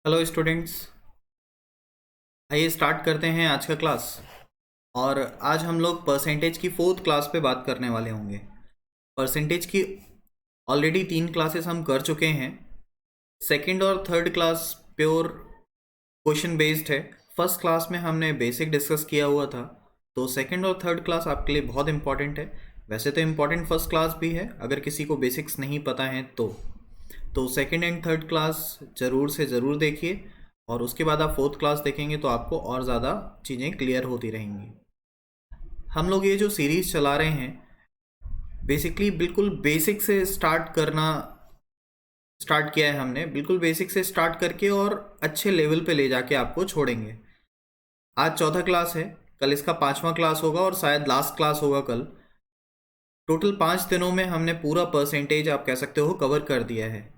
Hello students, आइए start करते हैं आज का क्लास। और आज हम लोग परसेंटेज की फोर्थ क्लास पे बात करने वाले होंगे। परसेंटेज की ऑलरेडी 3 क्लासेस हम कर चुके हैं। सेकंड और third class pure question based है। फर्स्ट क्लास में हमने बेसिक डिस्कस किया हुआ था, तो सेकंड और थर्ड क्लास आपके लिए बहुत इंपॉर्टेंट है। वैसे तो इम्पॉर्टेंट फर्स्ट क्लास भी है, अगर किसी को बेसिक्स नहीं पता है तो सेकंड एंड थर्ड क्लास ज़रूर से ज़रूर देखिए। और उसके बाद आप फोर्थ क्लास देखेंगे तो आपको और ज़्यादा चीज़ें क्लियर होती रहेंगी। हम लोग ये जो सीरीज़ चला रहे हैं, बेसिकली बिल्कुल बेसिक से स्टार्ट किया है हमने। बिल्कुल बेसिक से स्टार्ट करके और अच्छे लेवल पे ले जाके आपको छोड़ेंगे। आज चौथा क्लास है, कल इसका 5वां क्लास होगा और शायद लास्ट क्लास होगा कल। टोटल 5 दिनों में हमने पूरा परसेंटेज आप कह सकते हो कवर कर दिया है।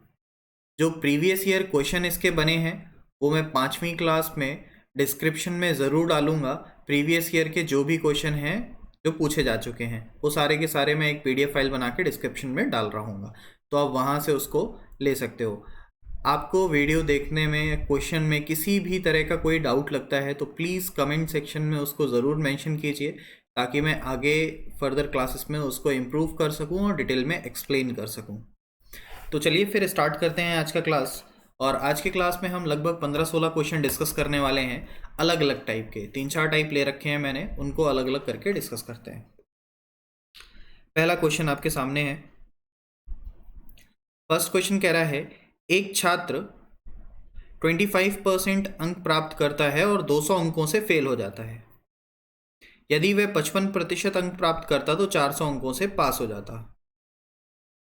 जो प्रीवियस ईयर क्वेश्चन इसके बने हैं वो मैं 5वीं क्लास में डिस्क्रिप्शन में ज़रूर डालूंगा। प्रीवियस ईयर के जो भी क्वेश्चन हैं जो पूछे जा चुके हैं वो सारे के सारे मैं एक पीडीएफ फाइल बना के डिस्क्रिप्शन में डाल रहा हूँ, तो आप वहाँ से उसको ले सकते हो। आपको वीडियो देखने में क्वेश्चन में किसी भी तरह का कोई डाउट लगता है तो प्लीज़ कमेंट सेक्शन में उसको ज़रूर मेंशन कीजिए, ताकि मैं आगे फर्दर क्लासेस में उसको इम्प्रूव कर सकूं और डिटेल में एक्सप्लेन कर सकूं। तो चलिए फिर स्टार्ट करते हैं आज का क्लास। और आज के क्लास में हम लगभग 15-16 क्वेश्चन डिस्कस करने वाले हैं। अलग अलग टाइप के 3-4 टाइप ले रखे हैं मैंने, उनको अलग अलग करके डिस्कस करते हैं। पहला क्वेश्चन आपके सामने है। फर्स्ट क्वेश्चन कह रहा है, एक छात्र 25% अंक प्राप्त करता है और 200 अंकों से फेल हो जाता है। यदि वह 55% अंक प्राप्त करता तो 400 अंकों से पास हो जाता।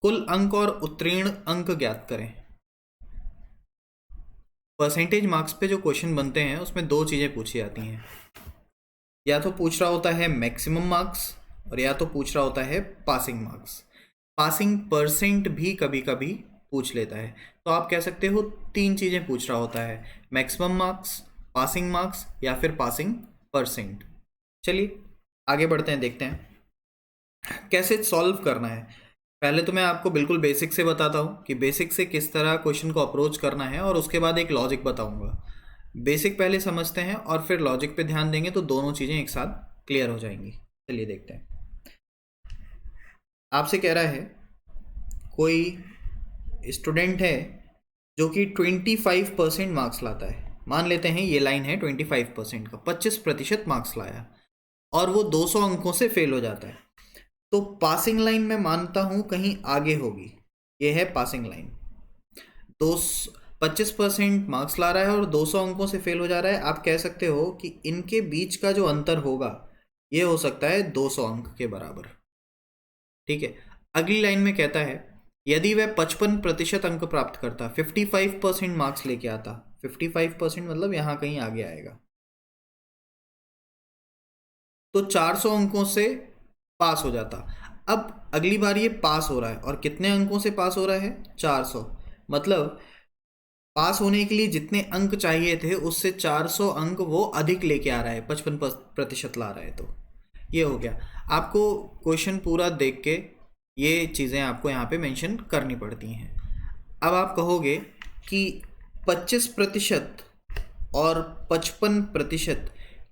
कुल अंक और उत्तीर्ण अंक ज्ञात करें। परसेंटेज मार्क्स पे जो क्वेश्चन बनते हैं उसमें दो चीज़ें पूछी जाती हैं। या तो पूछ रहा होता है मैक्सिमम मार्क्स, और या तो पूछ रहा होता है पासिंग मार्क्स। पासिंग परसेंट भी कभी कभी पूछ लेता है। तो आप कह सकते हो 3 चीज़ें पूछ रहा होता है, मैक्सिमम मार्क्स, पासिंग मार्क्स या फिर पासिंग परसेंट। चलिए आगे बढ़ते हैं, देखते हैं कैसे सॉल्व करना है। पहले तो मैं आपको बिल्कुल बेसिक से बताता हूँ कि बेसिक से किस तरह क्वेश्चन को अप्रोच करना है, और उसके बाद एक लॉजिक बताऊँगा। बेसिक पहले समझते हैं और फिर लॉजिक पे ध्यान देंगे तो दोनों चीज़ें एक साथ क्लियर हो जाएंगी। चलिए देखते हैं। आपसे कह रहा है कोई स्टूडेंट है जो कि 25% मार्क्स लाता है। मान लेते हैं ये लाइन है 25% का, 25% मार्क्स लाया और वो 200 अंकों से फेल हो जाता है। तो पासिंग लाइन मैं मानता हूं कहीं आगे होगी। ये है पासिंग लाइन। दो 25% मार्क्स ला रहा है और 200 अंकों से फेल हो जा रहा है। आप कह सकते हो कि इनके बीच का जो अंतर होगा ये हो सकता है 200 अंक के बराबर। ठीक है। अगली लाइन में कहता है, यदि वह 55% अंक प्राप्त करता, 55% मार्क्स लेके आता, 55% मतलब यहां कहीं आगे आएगा, तो 400 अंकों से पास हो जाता। अब अगली बार ये पास हो रहा है और कितने अंकों से पास हो रहा है? 400। मतलब पास होने के लिए जितने अंक चाहिए थे उससे 400 अंक वो अधिक लेके आ रहा है, 55% ला रहा है। तो ये हो गया। आपको क्वेश्चन पूरा देख के ये चीज़ें आपको यहाँ पे मेंशन करनी पड़ती हैं। अब आप कहोगे कि 25% और 55%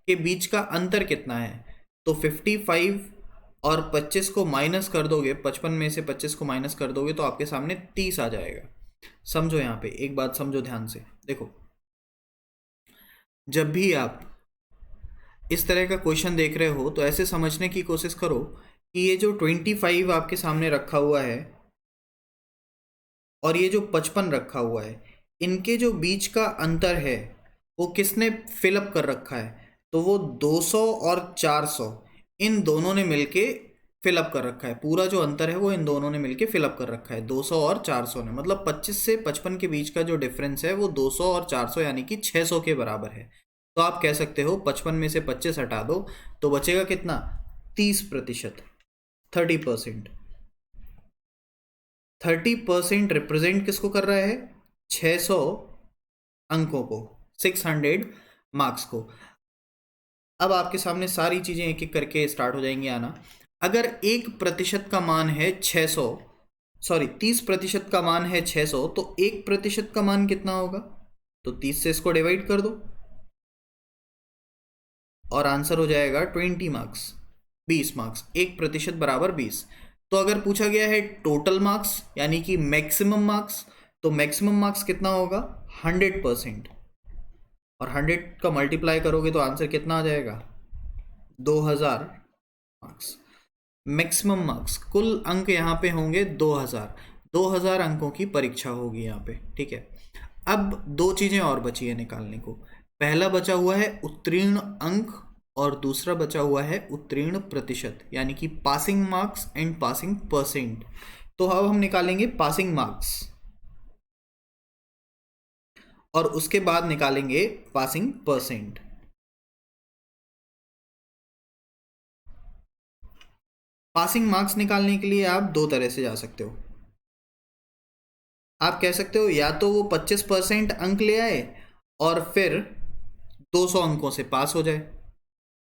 के बीच का अंतर कितना है? तो 55 और 25 को माइनस कर दोगे, 55 में से 25 को माइनस कर दोगे तो आपके सामने 30 आ जाएगा। समझो, यहाँ पे एक बात समझो ध्यान से। देखो, जब भी आप इस तरह का क्वेश्चन देख रहे हो तो ऐसे समझने की कोशिश करो कि ये जो 25 आपके सामने रखा हुआ है और ये जो 55 रखा हुआ है, इनके जो बीच का अंतर है वो किसने फिलअप कर रखा है? तो वो 200 और 400 इन दोनों ने मिलके फिलअप कर रखा है। पूरा जो अंतर है वो इन दोनों ने मिलके फिलअप कर रखा है, 200 और 400 ने। मतलब 25 से 55 के बीच का जो डिफरेंस है वो 200 और 400 यानी कि 600 के बराबर है। तो आप कह सकते हो 55 में से 25 हटा दो तो बचेगा कितना? 30%, 30%। 30% रिप्रेजेंट किसको कर रहा है? 600 अंकों को, 600 मार्क्स को। अब आपके सामने सारी चीजें एक एक करके स्टार्ट हो जाएंगी आना। अगर 1% का मान है 600, सॉरी 30% का मान है 600, तो 1% का मान कितना होगा? तो 30 से इसको डिवाइड कर दो और आंसर हो जाएगा 20 मार्क्स, 20 मार्क्स। 1% बराबर 20। तो अगर पूछा गया है टोटल मार्क्स यानी कि मैक्सिमम मार्क्स, तो मैक्सिमम मार्क्स कितना होगा? 100%। और 100 का मल्टीप्लाई करोगे तो आंसर कितना आ जाएगा? 2000 मार्क्स। मैक्सिमम मार्क्स, कुल अंक यहाँ पे होंगे 2000। 2000 अंकों की परीक्षा होगी यहाँ पे, ठीक है। अब दो चीजें और बची है निकालने को। पहला बचा हुआ है उत्तीर्ण अंक और दूसरा बचा हुआ है उत्तीर्ण प्रतिशत, यानी कि passing marks and passing percent. तो अब हम निकालेंगे पासिंग मार्क्स और उसके बाद निकालेंगे पासिंग परसेंट। पासिंग मार्क्स निकालने के लिए आप दो तरह से जा सकते हो। आप कह सकते हो या तो वो 25% अंक ले आए और फिर 200 अंकों से पास हो जाए,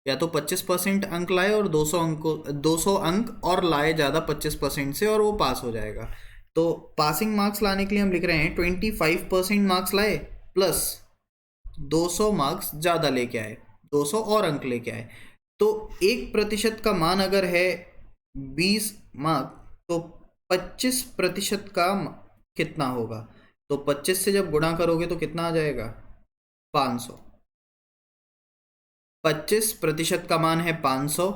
या तो 25% अंक लाए और 200 अंक और लाए ज़्यादा 25% से और वो पास हो जाएगा। तो पासिंग मार्क्स लाने के लिए हम लिख रहे हैं 25% मार्क्स लाए प्लस 200 मार्क्स ज़्यादा लेके आए, 200 और अंक लेके आए। तो 1% का मान अगर है 20 मार्क, तो 25% का कितना होगा? तो 25 से जब गुणा करोगे तो कितना आ जाएगा? 500। 25% का मान है 500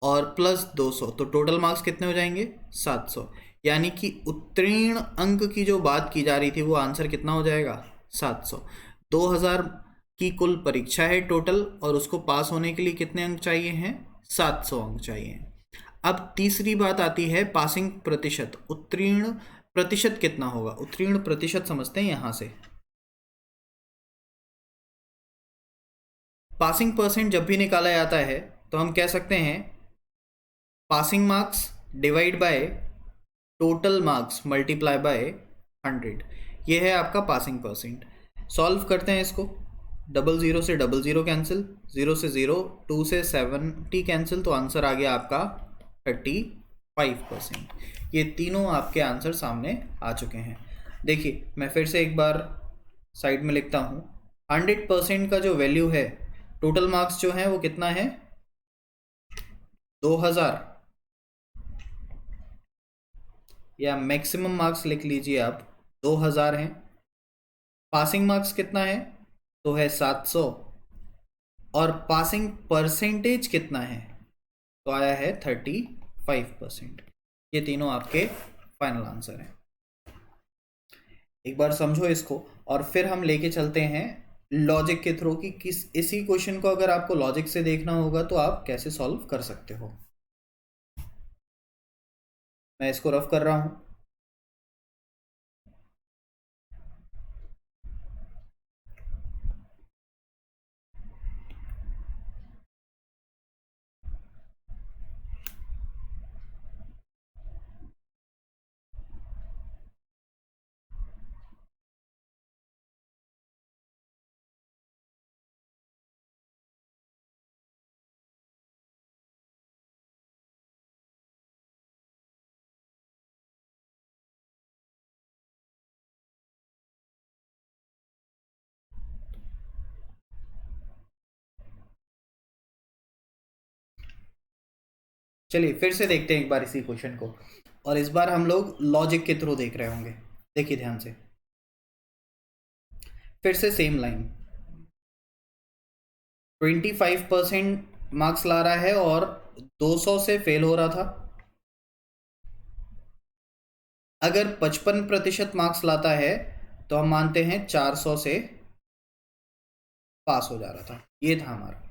और प्लस 200, तो टोटल मार्क्स कितने हो जाएंगे? 700। यानी कि उत्तीर्ण अंक की जो बात की जा रही थी वो आंसर कितना हो जाएगा? 700। 2000 की कुल परीक्षा है टोटल, और उसको पास होने के लिए कितने अंक चाहिए हैं? 700 अंक चाहिए। अब तीसरी बात आती है पासिंग प्रतिशत। उत्तीर्ण प्रतिशत कितना होगा? उत्तीर्ण प्रतिशत समझते हैं यहां से। पासिंग परसेंट जब भी निकाला जाता है तो हम कह सकते हैं passing marks divide by total marks multiply by 100। ये है आपका पासिंग परसेंट। सॉल्व करते हैं इसको। 00 से 00 कैंसिल, 0 से 0, 2 से 70 कैंसिल, तो आंसर आ गया आपका 35%। ये तीनों आपके आंसर सामने आ चुके हैं। देखिए मैं फिर से एक बार साइड में लिखता हूँ। 100% का जो वैल्यू है, टोटल मार्क्स जो है वो कितना है? 2000, या मैक्सिमम मार्क्स लिख लीजिए आप, 2000 हैं। पासिंग मार्क्स कितना है? तो है 700। और पासिंग परसेंटेज कितना है? तो आया है 35%। ये तीनों आपके फाइनल आंसर हैं। एक बार समझो इसको और फिर हम लेके चलते हैं लॉजिक के थ्रू कि किस इसी क्वेश्चन को अगर आपको लॉजिक से देखना होगा तो आप कैसे सॉल्व कर सकते हो। मैं इसको रफ कर रहा हूं। चलिए फिर से देखते हैं एक बार इसी क्वेश्चन को, और इस बार हम लोग लॉजिक के थ्रू देख रहे होंगे। देखिए ध्यान से, फिर से सेम लाइन। 25% मार्क्स ला रहा है और 200 से फेल हो रहा था। अगर 55% मार्क्स लाता है तो हम मानते हैं 400 से पास हो जा रहा था। ये था हमारा।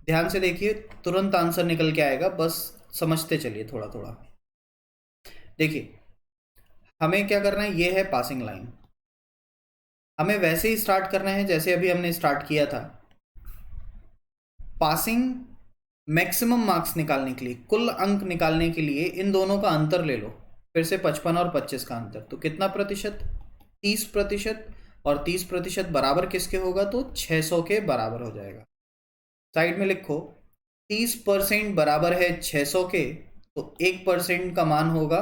ध्यान से देखिए, तुरंत आंसर निकल के आएगा, बस समझते चलिए थोड़ा थोड़ा। देखिए हमें क्या करना है, ये है पासिंग लाइन। हमें वैसे ही स्टार्ट करना है जैसे अभी हमने स्टार्ट किया था। पासिंग मैक्सिमम मार्क्स निकालने के लिए, कुल अंक निकालने के लिए इन दोनों का अंतर ले लो। फिर से 55 और 25 का अंतर, तो कितना प्रतिशत? 30%। और 30% बराबर किसके होगा? तो 600 के बराबर हो जाएगा। साइड में लिखो 30% बराबर है 600 के, तो 1% का मान होगा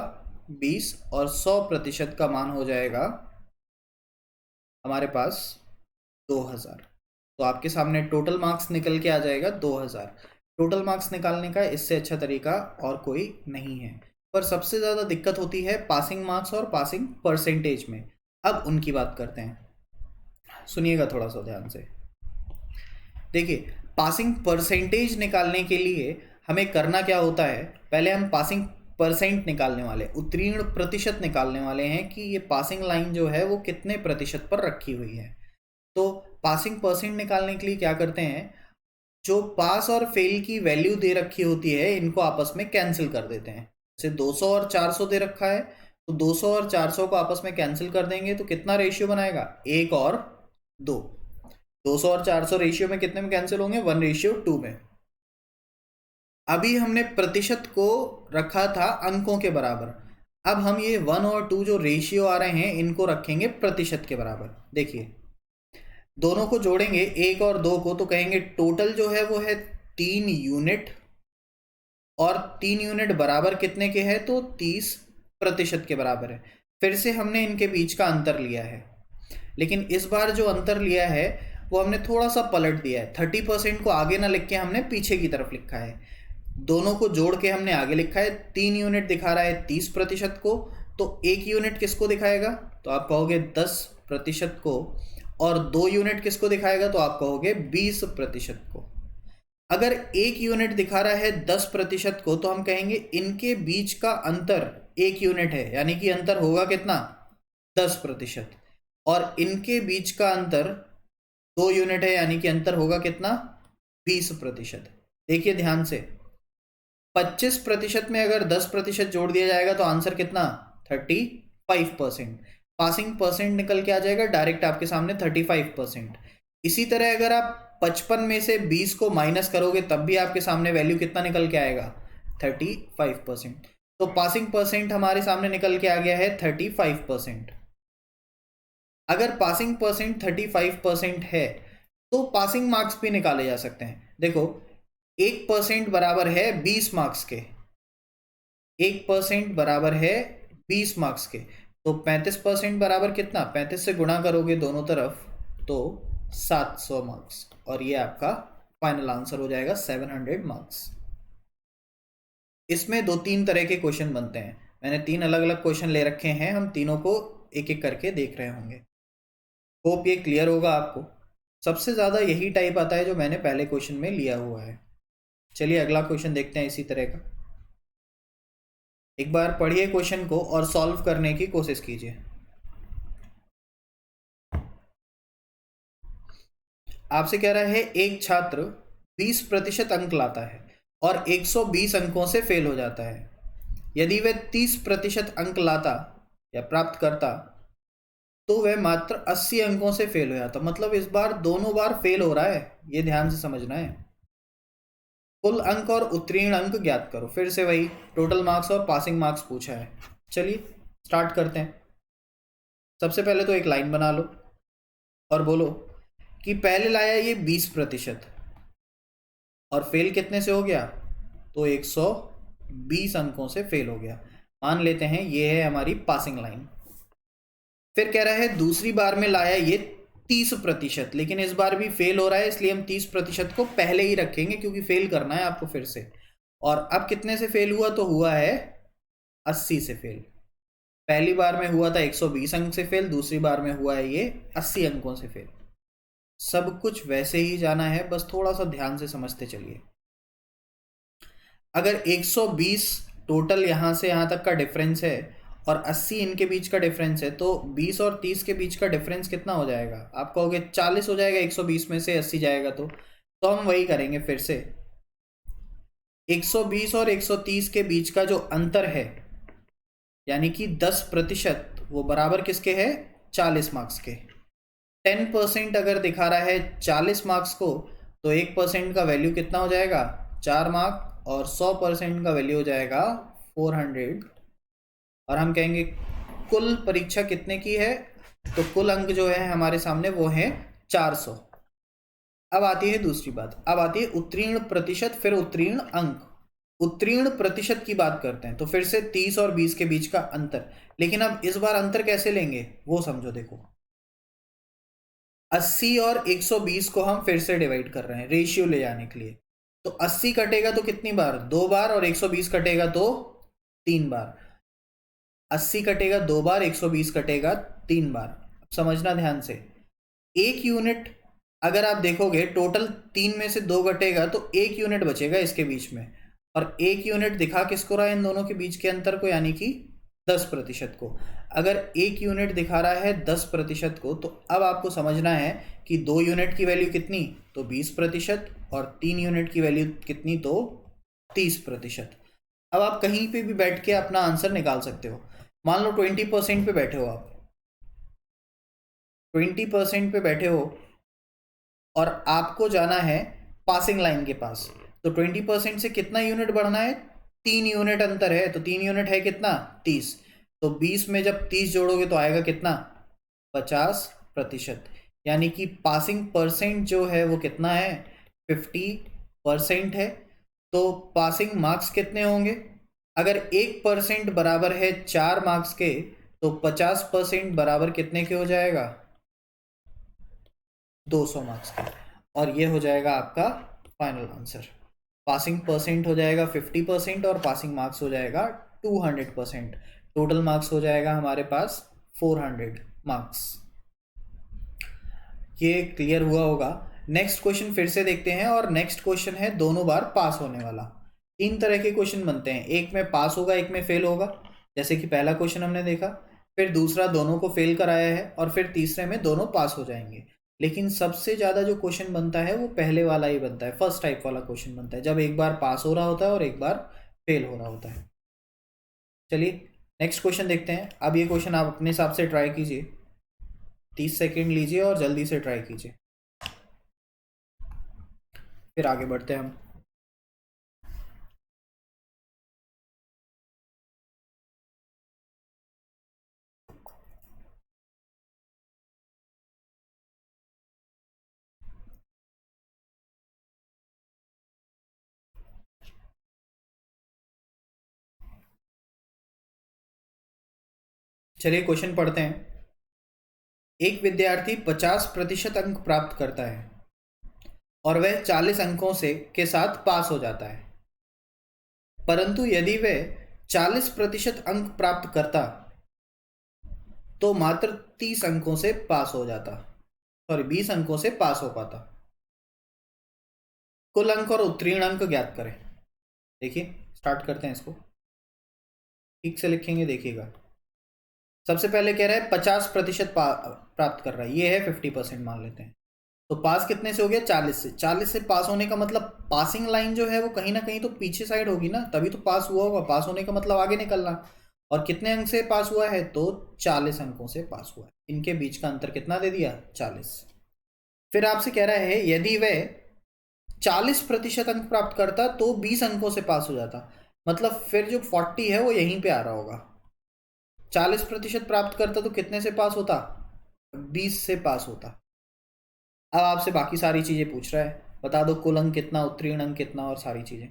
20 और 100% का मान हो जाएगा हमारे पास 2000। तो आपके सामने टोटल मार्क्स निकल के आ जाएगा 2000। टोटल मार्क्स निकालने का इससे अच्छा तरीका और कोई नहीं है। पर सबसे ज़्यादा दिक्कत होती है पासिंग मार्क्स और पासिंग परसेंटेज में। अब उनकी बात करते हैं, सुनिएगा थोड़ा सा ध्यान से। देखिए, पासिंग परसेंटेज निकालने के लिए हमें करना क्या होता है, पहले हम पासिंग परसेंट निकालने वाले, उत्तीर्ण प्रतिशत निकालने वाले हैं कि ये पासिंग लाइन जो है वो कितने प्रतिशत पर रखी हुई है। तो पासिंग परसेंट निकालने के लिए क्या करते हैं, जो पास और फेल की वैल्यू दे रखी होती है इनको आपस में कैंसिल कर देते हैं। जैसे 200 और 400 दे रखा है, तो 200 और 400 को आपस में कैंसिल कर देंगे तो कितना रेशियो बनाएगा, 1 और 2। 200 और 400 रेशियो में कितने में कैंसिल होंगे, 1:2 में। अभी हमने प्रतिशत को रखा था अंकों के बराबर, अब हम ये 1 और 2 जो रेशियो आ रहे हैं इनको रखेंगे प्रतिशत के बराबर। देखिए, दोनों को जोड़ेंगे 1 और 2 को, तो कहेंगे टोटल जो है वो है 3 यूनिट, और 3 यूनिट बराबर कितने के हैं, तो 30% के बराबर है। फिर से हमने इनके बीच का अंतर लिया है, लेकिन इस बार जो अंतर लिया है वो हमने थोड़ा सा पलट दिया है। 30% को आगे ना लिख के हमने पीछे की तरफ लिखा है, दोनों को जोड़ के हमने आगे लिखा है। 3 यूनिट दिखा रहा है 30% को, तो 1 यूनिट किसको दिखाएगा, तो आप कहोगे 10% को, और 2 यूनिट किसको दिखाएगा, तो आप कहोगे 20% को। अगर 1 यूनिट दिखा रहा है 10% को, तो हम कहेंगे इनके बीच का अंतर 1 यूनिट है, यानी कि अंतर होगा कितना, 10%। और इनके बीच का अंतर 2 यूनिट है, यानी कि अंतर होगा कितना, 20%। देखिए ध्यान से, 25% में अगर 10% जोड़ दिया जाएगा तो आंसर कितना, 35%। पासिंग परसेंट निकल के आ जाएगा डायरेक्ट आपके सामने 35%। इसी तरह अगर आप 55 में से 20 को माइनस करोगे तब भी आपके सामने वैल्यू कितना निकल के आएगा, 35%। तो पासिंग परसेंट हमारे सामने निकल के आ गया है 35%। अगर पासिंग परसेंट 35% है तो पासिंग मार्क्स भी निकाले जा सकते हैं। देखो, 1% बराबर है 20 मार्क्स के, 1% बराबर है 20 मार्क्स के, तो 35% बराबर कितना, 35 से गुणा करोगे दोनों तरफ तो 700 मार्क्स, और ये आपका फाइनल आंसर हो जाएगा 700 मार्क्स। इसमें 2-3 तरह के क्वेश्चन बनते हैं, मैंने 3 अलग अलग क्वेश्चन ले रखे हैं, हम तीनों को एक एक करके देख रहे होंगे। होप ये क्लियर होगा आपको। सबसे ज़्यादा यही टाइप आता है जो मैंने पहले क्वेश्चन में लिया हुआ है। चलिए अगला क्वेश्चन देखते हैं इसी तरह का। एक बार पढ़िए क्वेश्चन को और सॉल्व करने की कोशिश कीजिए। आपसे कह रहा है एक छात्र 20% अंक लाता है और 120 अंकों से फेल हो जाता है। यदि वह 30% अंक लाता या प्राप्त करता तो वह मात्र 80 अंकों से फेल हो जाता। मतलब इस बार दोनों बार फेल हो रहा है, ये ध्यान से समझना है। कुल अंक और उत्तीर्ण अंक ज्ञात करो। फिर से वही टोटल मार्क्स और पासिंग मार्क्स पूछा है। चलिए स्टार्ट करते हैं। सबसे पहले तो एक लाइन बना लो और बोलो कि पहले लाया ये 20% और फेल कितने से हो गया, तो 120 अंकों से फेल हो गया। मान लेते हैं ये है हमारी पासिंग लाइन। फिर कह रहा है दूसरी बार में लाया ये 30%, लेकिन इस बार भी फेल हो रहा है, इसलिए हम 30% को पहले ही रखेंगे क्योंकि फेल करना है आपको फिर से। और अब कितने से फेल हुआ, तो हुआ है 80 से फेल। पहली बार में हुआ था 120 अंक से फेल, दूसरी बार में हुआ है ये 80 अंकों से फेल। सब कुछ वैसे ही जाना है, बस थोड़ा सा ध्यान से समझते चलिए। अगर 120 टोटल यहां से यहां तक का डिफरेंस है और 80 इनके बीच का डिफरेंस है, तो 20 और 30 के बीच का डिफरेंस कितना हो जाएगा, आप कहोगे 40 हो जाएगा। 120 में से 80 जाएगा तो हम वही करेंगे फिर से। 120 और 130 के बीच का जो अंतर है, यानी कि 10%, वो बराबर किसके है, 40 मार्क्स के। 10% अगर दिखा रहा है 40 मार्क्स को, तो 1% का वैल्यू कितना हो जाएगा, 4 मार्क, और 100% का वैल्यू हो जाएगा 400। और हम कहेंगे कुल परीक्षा कितने की है, तो कुल अंक जो है हमारे सामने वो है 400। अब आती है दूसरी बात, अब आती है उत्तीर्ण प्रतिशत, फिर उत्तीर्ण अंक। उत्तीर्ण प्रतिशत की बात करते हैं तो फिर से 30 और 20 के बीच का अंतर, लेकिन अब इस बार अंतर कैसे लेंगे वो समझो। देखो, 80 और 120 को हम फिर से डिवाइड कर रहे हैं रेशियो ले जाने के लिए। तो 80 कटेगा तो कितनी बार? 2 बार। और 120 कटेगा तो 3 बार। 80 कटेगा 2 बार, 120 कटेगा 3 बार। अब समझना ध्यान से, एक यूनिट अगर आप देखोगे टोटल 3 में से 2 घटेगा तो 1 यूनिट बचेगा इसके बीच में। और 1 यूनिट दिखा किसको रहा है? इन दोनों के बीच के अंतर को, यानी कि 10% को। अगर 1 यूनिट दिखा रहा है 10% को, तो अब आपको समझना है कि 2 यूनिट की वैल्यू कितनी? तो 20%। और 3 यूनिट की वैल्यू कितनी? तो 30%। अब आप कहीं पे भी बैठ के अपना आंसर निकाल सकते हो। मान लो 20% पे बैठे हो, आप 20% पे बैठे हो और आपको जाना है पासिंग लाइन के पास। तो 20% से कितना यूनिट बढ़ना है? 3 यूनिट अंतर है। तो 3 यूनिट है कितना? 30। तो 20 में जब 30 जोड़ोगे तो आएगा कितना? 50%। यानी कि पासिंग परसेंट जो है वो कितना है? 50% है। तो पासिंग मार्क्स कितने होंगे? अगर 1% बराबर है 4 मार्क्स के, तो 50% बराबर कितने के हो जाएगा? 200 मार्क्स का। और ये हो जाएगा आपका फाइनल आंसर। पासिंग परसेंट हो जाएगा 50% और पासिंग मार्क्स हो जाएगा 200%। टोटल मार्क्स हो जाएगा हमारे पास 400 मार्क्स। ये क्लियर हुआ होगा। नेक्स्ट क्वेश्चन फिर से देखते हैं, और नेक्स्ट क्वेश्चन है दोनों बार पास होने वाला। 3 तरह के क्वेश्चन बनते हैं, एक में पास होगा, एक में फेल होगा, जैसे कि पहला क्वेश्चन हमने देखा। फिर दूसरा दोनों को फेल कराया है, और फिर तीसरे में दोनों पास हो जाएंगे। लेकिन सबसे ज़्यादा जो क्वेश्चन बनता है वो पहले वाला ही बनता है, फर्स्ट टाइप वाला क्वेश्चन बनता है, जब एक बार पास हो रहा होता है और एक बार फेल हो रहा होता है। चलिए नेक्स्ट क्वेश्चन देखते हैं। अब ये क्वेश्चन आप अपने हिसाब से ट्राई कीजिए, 30 सेकेंड लीजिए और जल्दी से ट्राई कीजिए, फिर आगे बढ़ते हैं हम। चलिए क्वेश्चन पढ़ते हैं। एक विद्यार्थी 50% अंक प्राप्त करता है और वह 40 अंकों से के साथ पास हो जाता है, परंतु यदि वह 40% अंक प्राप्त करता तो मात्र 30 अंकों से पास हो जाता, सॉरी 20 अंकों से पास हो पाता। कुल अंक और उत्तीर्ण अंक ज्ञात करें। देखिए स्टार्ट करते हैं इसको, ठीक से लिखेंगे, देखिएगा। सबसे पहले कह रहा है 50% प्राप्त कर रहा है, ये है 50% मान लेते हैं। तो पास कितने से हो गया? 40 से। 40 से पास होने का मतलब पासिंग लाइन जो है वो कहीं ना कहीं तो पीछे साइड होगी ना, तभी तो पास हुआ होगा। पास होने का मतलब आगे निकलना। और कितने अंक से पास हुआ है? तो 40 अंकों से पास हुआ है। इनके बीच का अंतर कितना दे दिया? 40। फिर आपसे कह रहा है यदि वह 40% अंक प्राप्त करता तो 20 अंकों से पास हो जाता। मतलब फिर जो 40 है वो यहीं पे आ रहा होगा। 40% प्राप्त करता तो कितने से पास होता? 20 से पास होता। अब आपसे बाकी सारी चीजें पूछ रहा है, बता दो कुल अंक कितना, उत्तीर्ण अंक कितना, और सारी चीजें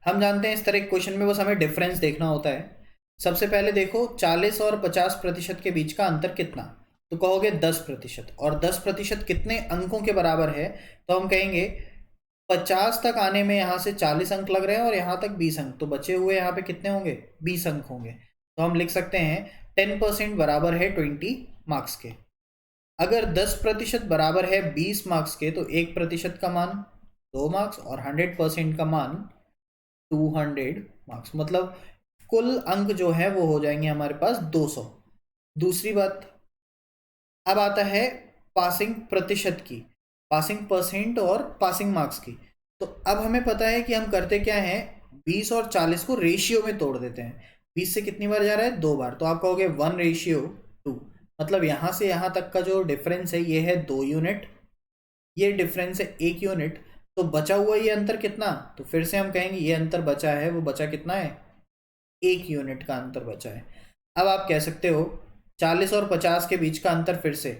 हम जानते हैं। इस तरह के क्वेश्चन में बस हमें डिफरेंस देखना होता है। सबसे पहले देखो 40 और 50% के बीच का अंतर कितना, तो कहोगे 10%। और 10% कितने अंकों के बराबर है? तो हम कहेंगे 50 तक आने में यहाँ से 40 अंक लग रहे हैं और यहाँ तक 20 अंक, तो बचे हुए यहाँ पे कितने होंगे? 20 अंक होंगे। तो हम लिख सकते हैं 10% बराबर है 20 मार्क्स के। अगर 10% बराबर है 20 मार्क्स के, तो 1% का मान 2 मार्क्स और 100% का मान 200 मार्क्स। मतलब कुल अंक जो है वो हो जाएंगे हमारे पास 200। दूसरी बात, अब आता है पासिंग प्रतिशत की, पासिंग परसेंट और पासिंग मार्क्स की। तो अब हमें पता है कि हम करते क्या है, 20 और 40 को रेशियो में तोड़ देते हैं। 20 से कितनी बार जा रहा है? 2 बार। तो आप कहोगे 1:2। मतलब यहां से यहां तक का जो डिफरेंस है ये है 2 यूनिट, ये डिफरेंस है 1 यूनिट। तो बचा हुआ ये अंतर कितना? तो फिर से हम कहेंगे ये अंतर बचा है, वो बचा कितना है? 1 यूनिट का अंतर बचा है। अब आप कह सकते हो 40 और 50 के बीच का अंतर फिर से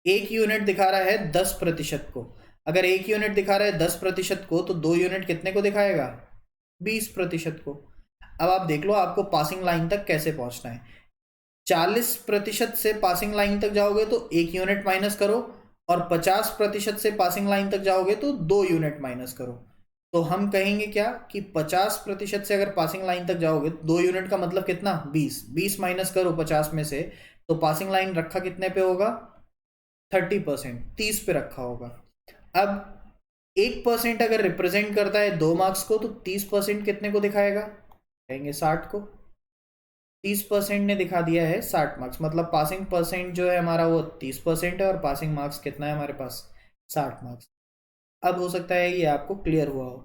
1 यूनिट दिखा रहा है 10% को। अगर 1 यूनिट दिखा रहा है 10% को, तो 2 यूनिट कितने को दिखाएगा? 20% को। अब आप देख लो आपको पासिंग लाइन तक कैसे पहुंचना है। 40% से पासिंग लाइन तक जाओगे तो 1 यूनिट माइनस करो, और 50% से पासिंग लाइन तक जाओगे तो 2 यूनिट माइनस करो। तो हम कहेंगे क्या कि 50% से अगर पासिंग लाइन तक जाओगे तो 2 यूनिट का मतलब कितना, 20 माइनस करो 50 में से, तो पासिंग लाइन रखा कितने पे होगा, 30%, 30 पे रखा होगा। अब 1% अगर रिप्रेजेंट करता है 2 मार्क्स को, तो 30% कितने को दिखाएगा, कहेंगे 60 को। 30% ने दिखा दिया है 60 मार्क्स, मतलब पासिंग परसेंट जो है हमारा वो 30% है, और पासिंग मार्क्स कितना है हमारे पास, 60 मार्क्स। अब हो सकता है ये आपको क्लियर हुआ हो।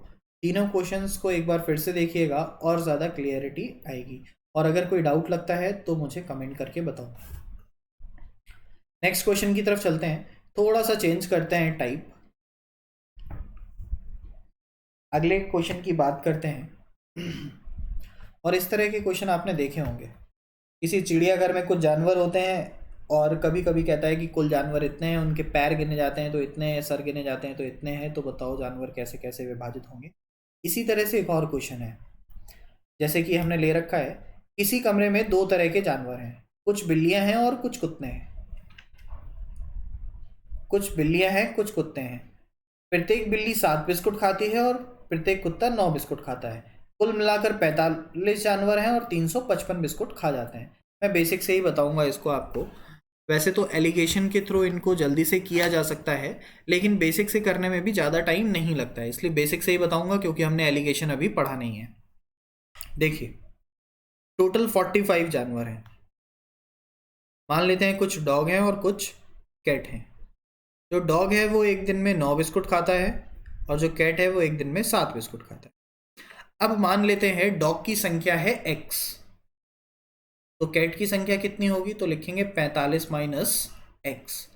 तीनों क्वेश्चंस को एक बार फिर से देखिएगा और ज़्यादा क्लियरिटी आएगी, और अगर कोई डाउट लगता है तो मुझे कमेंट करके बताओ। नेक्स्ट क्वेश्चन की तरफ चलते हैं, थोड़ा सा चेंज करते हैं टाइप। अगले क्वेश्चन की बात करते हैं और इस तरह के क्वेश्चन आपने देखे होंगे। किसी चिड़ियाघर में कुछ जानवर होते हैं, और कभी कभी कहता है कि कुल जानवर इतने हैं, उनके पैर गिने जाते हैं तो इतने हैं, सर गिने जाते हैं तो इतने हैं, तो बताओ जानवर कैसे कैसे विभाजित होंगे। इसी तरह से एक और क्वेश्चन है, जैसे कि हमने ले रखा है, किसी कमरे में 2 तरह के जानवर हैं, कुछ बिल्लियां हैं और कुछ कुत्ते हैं। कुछ बिल्लियां हैं, कुछ कुत्ते हैं। प्रत्येक बिल्ली 7 बिस्कुट खाती है और प्रत्येक कुत्ता 9 बिस्कुट खाता है। कुल मिलाकर 45 जानवर हैं और 355 बिस्कुट खा जाते हैं। मैं बेसिक से ही बताऊंगा इसको आपको। वैसे तो एलिगेशन के थ्रू इनको जल्दी से किया जा सकता है, लेकिन बेसिक से करने में भी ज़्यादा टाइम नहीं लगता है, इसलिए बेसिक से ही बताऊंगा, क्योंकि हमने एलिगेशन अभी पढ़ा नहीं है। देखिए, टोटल 45 जानवर हैं। मान लेते हैं कुछ डॉग हैं और कुछ कैट हैं। जो डॉग है वो एक दिन में 9 बिस्कुट खाता है, और जो कैट है वो एक दिन में 7 बिस्कुट खाता है। अब मान लेते हैं डॉग की संख्या है x, तो कैट की संख्या कितनी होगी, तो लिखेंगे 45 माइनस एक्स।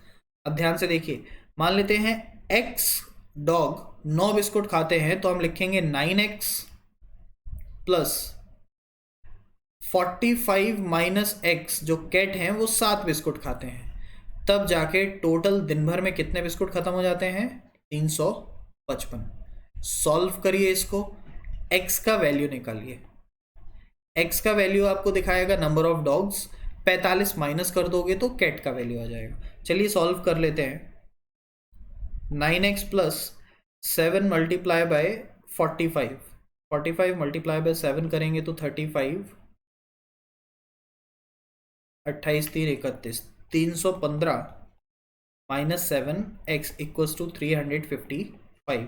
अब ध्यान से देखिए, मान लेते हैं x डॉग 9 बिस्कुट खाते हैं, तो हम लिखेंगे 9x प्लस 45 माइनस एक्स, जो कैट हैं वो 7 बिस्कुट खाते हैं। तब जाके टोटल दिन भर में कितने बिस्कुट खत्म हो जाते हैं, 355। सॉल्व करिए इसको, x का वैल्यू निकालिए। x का वैल्यू आपको दिखाएगा नंबर ऑफ डॉग्स, 45 माइनस कर दोगे तो कैट का वैल्यू आ जाएगा। चलिए सॉल्व कर लेते हैं। 9x plus 7 multiply by 45, 45 multiply by 7 करेंगे तो 35, 28 3 31, 315 माइनस 7x इक्वल्स टू 355।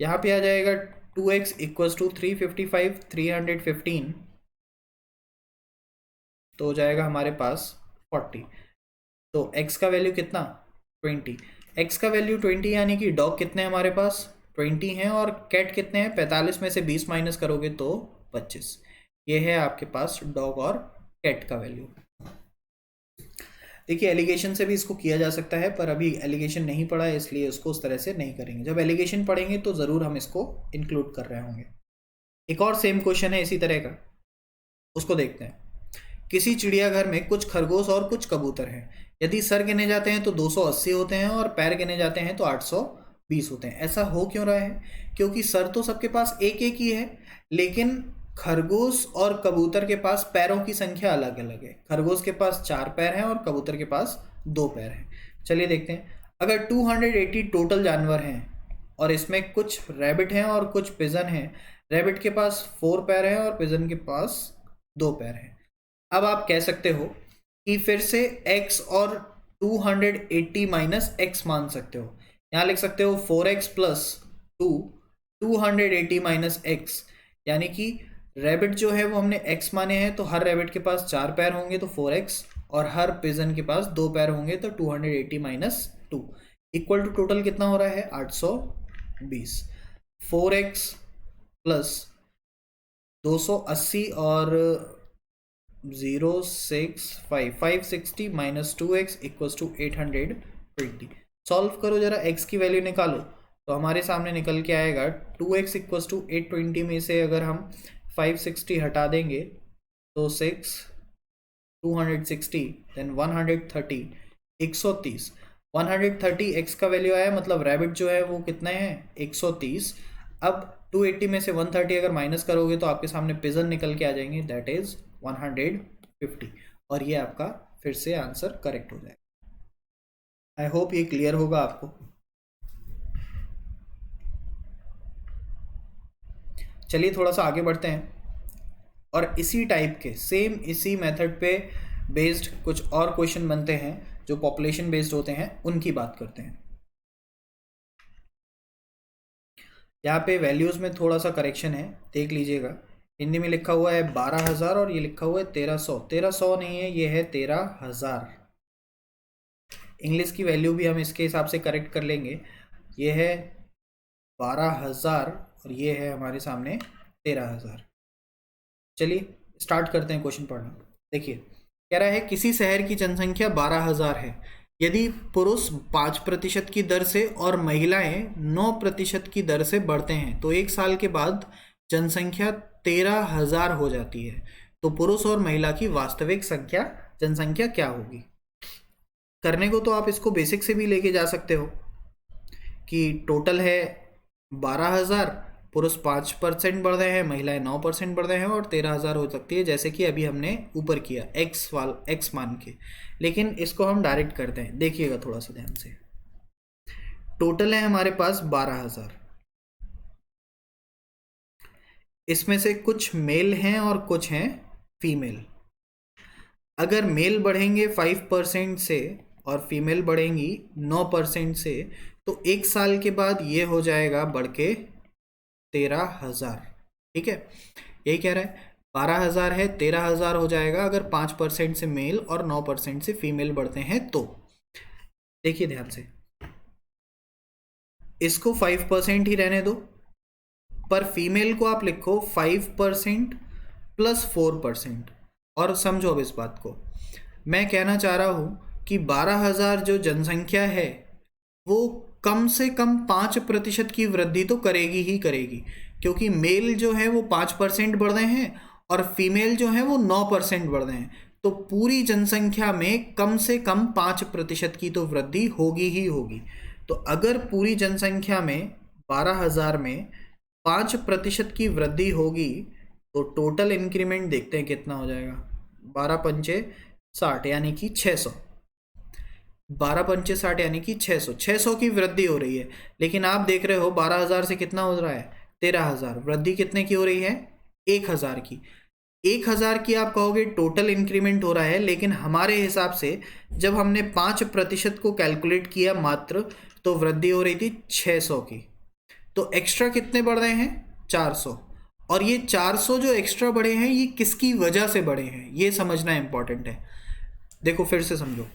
यहाँ पे आ जाएगा 2x इक्वल्स टू 355, 315, तो हो जाएगा हमारे पास 40। तो x का वैल्यू कितना, 20। x का वैल्यू 20, यानी कि डॉग कितने हैं हमारे पास, 20 हैं, और कैट कितने हैं, 45 में से 20 माइनस करोगे तो 25। ये है आपके पास डॉग और कैट का वैल्यू। देखिए, एलिगेशन से भी इसको किया जा सकता है, पर अभी एलिगेशन नहीं पड़ा है, इसलिए उसको उस तरह से नहीं करेंगे। जब एलिगेशन पढ़ेंगे तो ज़रूर हम इसको इंक्लूड कर रहे होंगे। एक और सेम क्वेश्चन है इसी तरह का, उसको देखते हैं। किसी चिड़ियाघर में कुछ खरगोश और कुछ कबूतर हैं। यदि सर गिने जाते हैं तो 280 होते हैं, और पैर गिने जाते हैं तो 820 होते हैं। ऐसा हो क्यों रहा है, क्योंकि सर तो सबके पास एक एक ही है, लेकिन खरगोश और कबूतर के पास पैरों की संख्या अलग अलग है। खरगोश के पास 4 पैर हैं और कबूतर के पास 2 पैर हैं। चलिए देखते हैं, अगर 280 टोटल जानवर हैं, और इसमें कुछ रैबिट हैं और कुछ पिजन हैं। रैबिट के पास 4 पैर हैं और पिजन के पास 2 पैर हैं। अब आप कह सकते हो कि फिर से x और 280 माइनस एक्स मान सकते हो। यहाँ लिख सकते हो 4x प्लस 280 माइनस एक्स, यानी कि रैबिट जो है वो हमने x माने हैं, तो हर रैबिट के पास 4 पैर होंगे तो 4x, और हर पिजन के पास 2 पैर होंगे तो 280 माइनस 2 इक्वल टू टोटल कितना हो रहा है, 820। 4x प्लस 280 और 065, 560 minus 2x equals to 820। Solve करो जरा, x की वैल्यू निकालो, तो हमारे सामने निकल के आएगा 2x इक्वल्स टू 820 में से अगर हम 560 हटा देंगे तो 6, 260, देन 130, 130। 130 x का वैल्यू आया, मतलब रैबिट जो है वो कितने हैं, 130। अब 280 में से 130 अगर माइनस करोगे तो आपके सामने पिजन निकल के आ जाएंगे, दैट इज 150। और ये आपका फिर से आंसर करेक्ट हो जाएगा। आई होप ये क्लियर होगा आपको। चलिए थोड़ा सा आगे बढ़ते हैं और इसी टाइप के सेम इसी मेथड पे बेस्ड कुछ और क्वेश्चन बनते हैं जो पॉपुलेशन बेस्ड होते हैं, उनकी बात करते हैं। यहाँ पे वैल्यूज में थोड़ा सा करेक्शन है, देख लीजिएगा। हिंदी में लिखा हुआ है 12,000 और ये लिखा हुआ है 1300। 1300 नहीं है, ये है 13,000। इंग्लिश की वैल्यू भी हम इसके हिसाब से करेक्ट कर लेंगे। ये है 12,000 और ये है हमारे सामने 13,000। चलिए स्टार्ट करते हैं क्वेश्चन पढ़ना। देखिए कह रहा है किसी शहर की जनसंख्या 12,000 है। यदि पुरुष 5% की दर से और महिलाएं 9% की दर से बढ़ते हैं तो एक साल के बाद जनसंख्या 13,000 हो जाती है। तो पुरुष और महिला की वास्तविक संख्या जनसंख्या क्या होगी? करने को तो आप इसको बेसिक से भी लेके जा सकते हो कि टोटल है 12,000, पुरुष 5% बढ़ रहे हैं, महिलाएं 9% बढ़ रहे हैं और 13,000 हो सकती है, जैसे कि अभी हमने ऊपर किया एक्स मान के। लेकिन इसको हम डायरेक्ट करते हैं, देखिएगा थोड़ा सा ध्यान से। टोटल है हमारे पास 12,000, इसमें से कुछ मेल हैं और कुछ हैं फीमेल। अगर मेल बढ़ेंगे 5% से और फीमेल बढ़ेंगी 9% से तो एक साल के बाद ये हो जाएगा बढ़ के 13,000। ठीक है, यही कह रहा है 12,000 है, 13,000 हो जाएगा अगर 5% से मेल और 9% से फीमेल बढ़ते हैं तो। देखिए ध्यान से, इसको 5% ही रहने दो, पर फीमेल को आप लिखो 5% प्लस 4%। और समझो अब इस बात को, मैं कहना चाह रहा हूं कि 12,000 जो जनसंख्या है वो कम से कम 5% की वृद्धि तो करेगी ही करेगी, क्योंकि मेल जो है वो 5% बढ़ रहे हैं और फीमेल जो है वो 9% बढ़ रहे हैं। तो पूरी जनसंख्या में कम से कम 5% की तो वृद्धि होगी ही होगी। तो अगर पूरी जनसंख्या में 12,000 में 5% की वृद्धि होगी तो टोटल इंक्रीमेंट देखते हैं कितना हो जाएगा। 12 पंचे 60 यानी कि 600। 12 पंचे 60 यानी कि 600 की वृद्धि हो रही है। लेकिन आप देख रहे हो 12,000 से कितना हो रहा है 13,000, वृद्धि कितने की हो रही है 1,000 की। 1,000 की आप कहोगे टोटल इंक्रीमेंट हो रहा है, लेकिन हमारे हिसाब से जब हमने 5% को कैलकुलेट किया मात्र तो वृद्धि हो रही थी 600 की। तो एक्स्ट्रा कितने बढ़ रहे हैं 400। और ये 400 जो एक्स्ट्रा बढ़े हैं ये किसकी वजह से बढ़े हैं ये समझना इंपॉर्टेंट है। देखो फिर से समझो,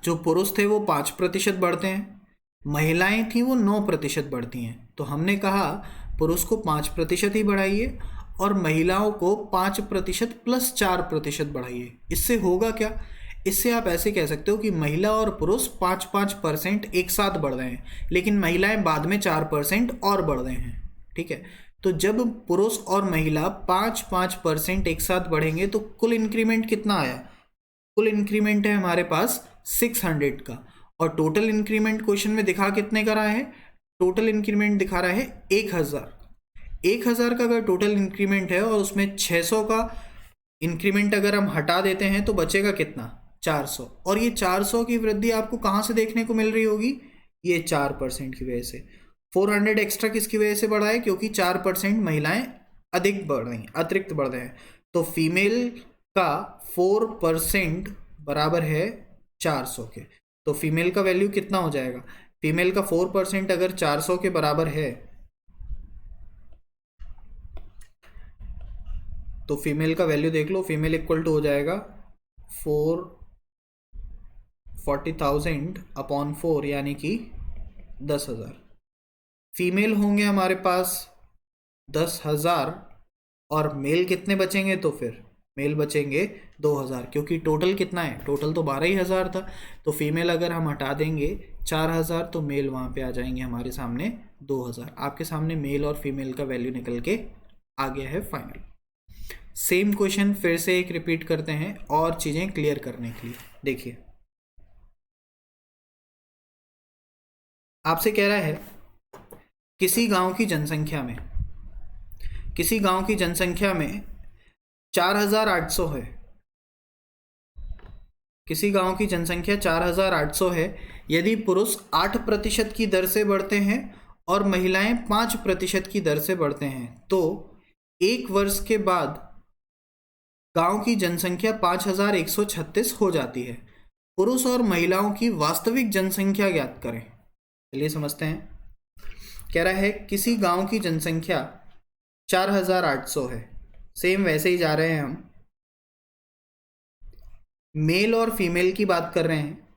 जो पुरुष थे वो 5% बढ़ते हैं, महिलाएं थी वो 9% बढ़ती हैं। तो हमने कहा पुरुष को 5% ही बढ़ाइए और महिलाओं को 5% प्लस 4% बढ़ाइए। इससे होगा क्या, इससे आप ऐसे कह सकते हो कि महिला और पुरुष 5-5% एक साथ बढ़ रहे हैं, लेकिन महिलाएं बाद में 4% और बढ़ रहे हैं। ठीक है, तो जब पुरुष और महिला 5-5% एक साथ बढ़ेंगे तो कुल इंक्रीमेंट कितना आया? कुल इंक्रीमेंट है हमारे पास 600 का। और टोटल इंक्रीमेंट क्वेश्चन में दिखा कितने का रहा है? टोटल इंक्रीमेंट दिखा रहा है 1,000। 1,000 का अगर टोटल इंक्रीमेंट है और उसमें 600 का इंक्रीमेंट अगर हम हटा देते हैं तो बचेगा कितना 400। और ये 400 की वृद्धि आपको कहाँ से देखने को मिल रही होगी? ये 4% की वजह से। 400 एक्स्ट्रा किसकी वजह से बढ़ा है? क्योंकि 4% महिलाएं अधिक बढ़ रही हैं, अतिरिक्त बढ़ रहे हैं। तो फीमेल का 4% बराबर है 400 के। तो फीमेल का वैल्यू कितना हो जाएगा? फीमेल का 4% अगर 400 के बराबर है तो फीमेल का वैल्यू देख लो, फीमेल इक्वल टू हो जाएगा 40,000 अपॉन 4 यानी कि 10,000। फीमेल होंगे हमारे पास 10,000 और मेल कितने बचेंगे? तो फिर मेल बचेंगे 2,000, क्योंकि टोटल कितना है? टोटल तो 12,000 था। तो फीमेल अगर हम हटा देंगे 4,000 तो मेल वहाँ पे आ जाएंगे हमारे सामने 2,000। आपके सामने मेल और फीमेल का वैल्यू निकल के आ गया है फाइनल। सेम क्वेश्चन फिर से एक रिपीट करते हैं और चीज़ें क्लियर करने के लिए। देखिए आपसे कह रहा है किसी गांव की जनसंख्या में 4,800 है किसी गांव की जनसंख्या 4800 है। यदि पुरुष 8% की दर से बढ़ते हैं और महिलाएं 5% की दर से बढ़ते हैं तो 1 वर्ष के बाद गांव की जनसंख्या 5136 हो जाती है। पुरुष और महिलाओं की वास्तविक जनसंख्या ज्ञात करें। चलिए समझते हैं। कह रहा है किसी गांव की जनसंख्या 4800 है। सेम वैसे ही जा रहे हैं हम। मेल और फीमेल की बात कर रहे हैं।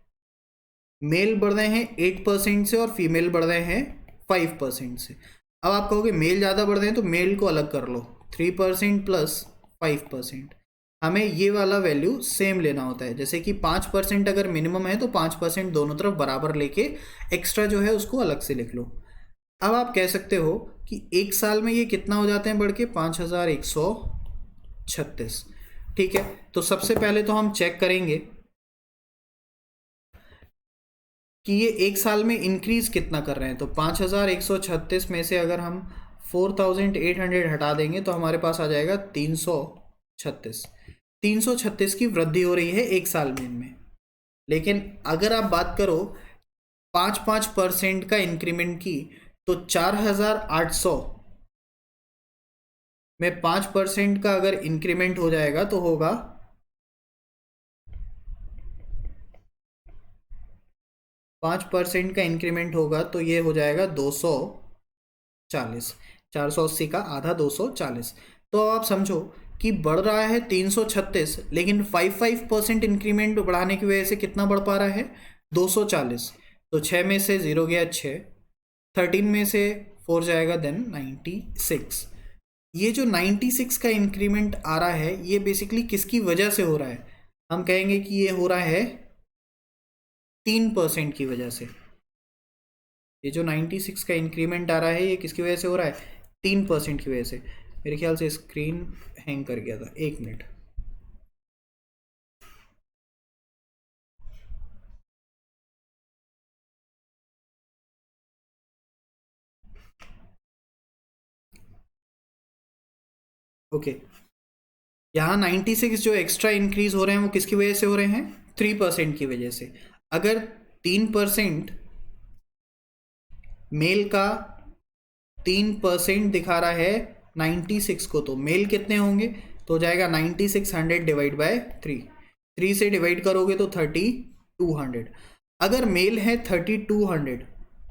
मेल बढ़ रहे हैं 8% से और फीमेल बढ़ रहे हैं 5% से। अब आप कहोगे मेल ज़्यादा बढ़ रहे हैं तो मेल को अलग कर लो, 3% प्लस 5%। हमें ये वाला वैल्यू सेम लेना होता है। जैसे कि 5% अगर मिनिमम है तो 5% दोनों तरफ बराबर लेके एक्स्ट्रा जो है उसको अलग से लिख लो। अब आप कह सकते हो कि 1 साल में ये कितना हो जाते हैं बढ़ के 5136। ठीक है, तो सबसे पहले तो हम चेक करेंगे कि ये 1 साल में इंक्रीज कितना कर रहे हैं। तो 5136 में से अगर हम 4800 हटा देंगे तो हमारे पास आ जाएगा 336। 336 की वृद्धि हो रही है 1 साल में इनमें। लेकिन अगर आप बात करो 5% का इंक्रीमेंट की तो 4800 में 5% का अगर इंक्रीमेंट हो जाएगा तो होगा 5% का इंक्रीमेंट होगा तो ये हो जाएगा 240। 480 का आधा 240। तो आप समझो कि बढ़ रहा है 336, लेकिन 5% इंक्रीमेंट बढ़ाने की वजह से कितना बढ़ पा रहा है 240। तो 6 में से 0 गया 6, 13 में से 4 जाएगा देन 96। ये जो 96 का इंक्रीमेंट आ रहा है ये बेसिकली किसकी वजह से हो रहा है? हम कहेंगे कि ये हो रहा है 3% की वजह से। ये जो 96 का इंक्रीमेंट आ रहा है ये किसकी वजह से हो रहा है? 3% की वजह से। मेरे ख्याल से स्क्रीन हैंग कर गया था, 1 मिनट। ओके, यहाँ 96 जो एक्स्ट्रा इंक्रीज हो रहे हैं वो किसकी वजह से हो रहे हैं? 3% की वजह से। अगर 3% मेल का 3% दिखा रहा है 96 को, तो मेल कितने होंगे? तो हो जाएगा 9600 डिवाइड बाय 3। 3 से डिवाइड करोगे तो 3200। अगर मेल है 3200,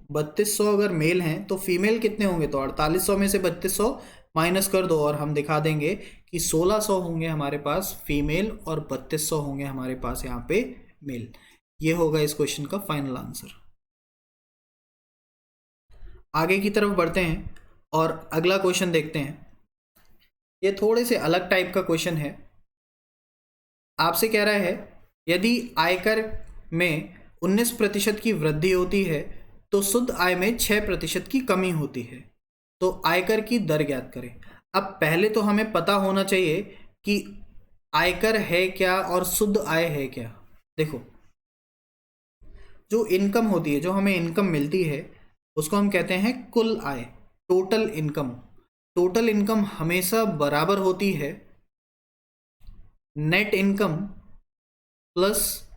3200 अगर मेल हैं तो फीमेल कितने होंगे? तो 4800 में से 3200 माइनस कर दो और हम दिखा देंगे कि 1600 होंगे हमारे पास फीमेल और 3200 होंगे हमारे पास यहाँ पे मेल। ये होगा इस क्वेश्चन का फाइनल आंसर। आगे की तरफ बढ़ते हैं और अगला क्वेश्चन देखते हैं। ये थोड़े से अलग टाइप का क्वेश्चन है। आपसे कह रहा है यदि आयकर में 19% की वृद्धि होती है तो शुद्ध आय में 6% की कमी होती है, तो आयकर की दर ज्ञात करें। अब पहले तो हमें पता होना चाहिए कि आयकर है क्या और शुद्ध आय है क्या। देखो, जो इनकम होती है, जो हमें इनकम मिलती है उसको हम कहते हैं कुल आय, टोटल इनकम। टोटल इनकम हमेशा बराबर होती है net income plus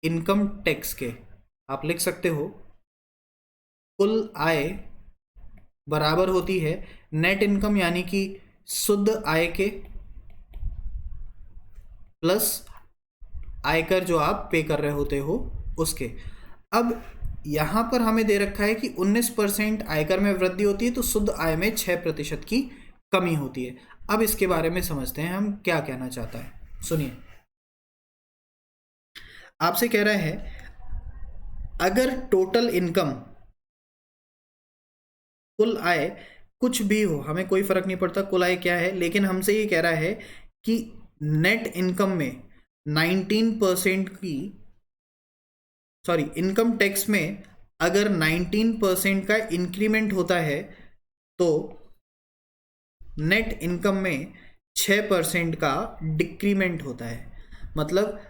income tax के। आप लिख सकते हो कुल आय बराबर होती है नेट इनकम यानी कि शुद्ध आय के प्लस आयकर जो आप पे कर रहे होते हो उसके। अब यहां पर हमें दे रखा है कि 19% आयकर में वृद्धि होती है तो शुद्ध आय में 6% की कमी होती है। अब इसके बारे में समझते हैं हम क्या कहना चाहता है। सुनिए, आपसे कह रहा है अगर टोटल इनकम, कुल आय कुछ भी हो, हमें कोई फर्क नहीं पड़ता कुल आय क्या है, लेकिन हमसे ये कह रहा है कि नेट इनकम में 19% की, सॉरी इनकम टैक्स में अगर 19% का इंक्रीमेंट होता है तो नेट इनकम में 6% का डिक्रीमेंट होता है। मतलब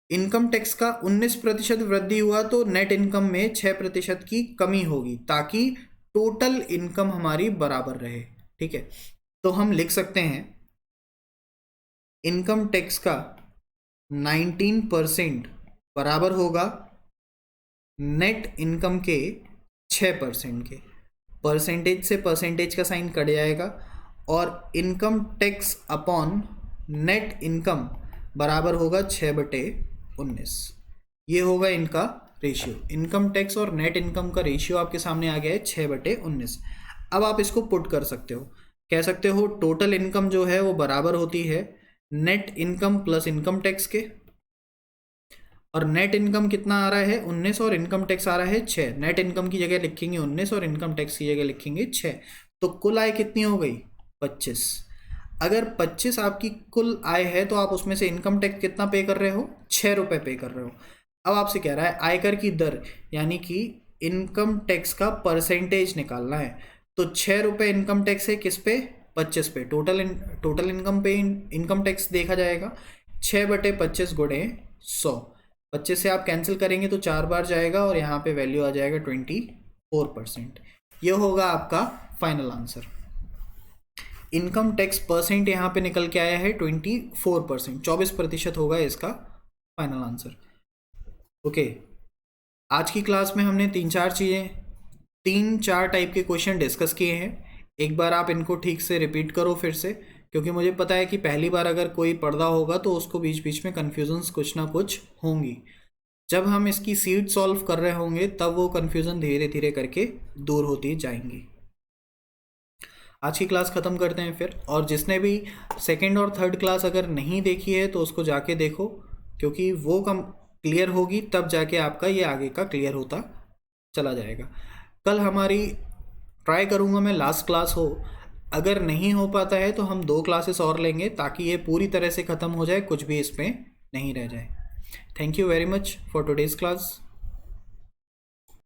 इनकम टैक्स का 19% वृद्धि हुआ तो नेट इनकम में 6% की कमी होगी ताकि टोटल इनकम हमारी बराबर रहे। ठीक है, तो हम लिख सकते हैं इनकम टैक्स का 19% बराबर होगा नेट इनकम के 6% के। परसेंटेज से परसेंटेज का साइन कट जाएगा और income tax upon net income बराबर होगा 6/19। ये होगा इनका रेशियो। इनकम टैक्स और नेट इनकम का रेशियो आपके सामने आ गया है 6/19। अब आप इसको पुट कर सकते हो, कह सकते हो टोटल इनकम जो है वो बराबर होती है net income plus income tax के। और नेट इनकम कितना आ रहा है 19 और इनकम टैक्स आ रहा है 6। नेट इनकम की जगह लिखेंगे 19 और इनकम टैक्स की जगह लिखेंगे 6। तो कुल आय कितनी हो गई 25। अगर 25 आपकी कुल आय है तो आप उसमें से इनकम टैक्स कितना पे कर रहे हो 6 रुपये पे कर रहे हो। अब आपसे कह रहा है आयकर की दर यानी कि इनकम टैक्स का परसेंटेज निकालना है। तो 6 रुपये इनकम टैक्स है किस पे 25 पे। टोटल इनकम पे इनकम टैक्स देखा जाएगा 6/25 गुणे 100। 25 से आप कैंसिल करेंगे तो 4 बार जाएगा और यहाँ पे वैल्यू आ जाएगा 24%। ये होगा आपका final answer. Income tax percent यहाँ पे निकल के आया है 24%, 24% होगा इसका फाइनल आंसर। ओके, आज की क्लास में हमने 3-4 टाइप के क्वेश्चन डिस्कस किए हैं। एक बार आप इनको ठीक से रिपीट करो फिर से, क्योंकि मुझे पता है कि पहली बार अगर कोई पढ़ रहा होगा तो उसको बीच बीच में कन्फ्यूजन्स कुछ ना कुछ होंगी। जब हम इसकी सीट सॉल्व कर रहे होंगे तब वो कन्फ्यूज़न धीरे धीरे करके दूर होती जाएंगी। आज की क्लास ख़त्म करते हैं फिर। और जिसने भी सेकंड और थर्ड क्लास अगर नहीं देखी है तो उसको जाके देखो, क्योंकि वो कम क्लियर होगी तब जाके आपका ये आगे का क्लियर होता चला जाएगा। कल हमारी ट्राई करूँगा मैं लास्ट क्लास हो, अगर नहीं हो पाता है तो हम 2 क्लासेस और लेंगे ताकि ये पूरी तरह से ख़त्म हो जाए, कुछ भी इसमें नहीं रह जाए। Thank you very much for today's class.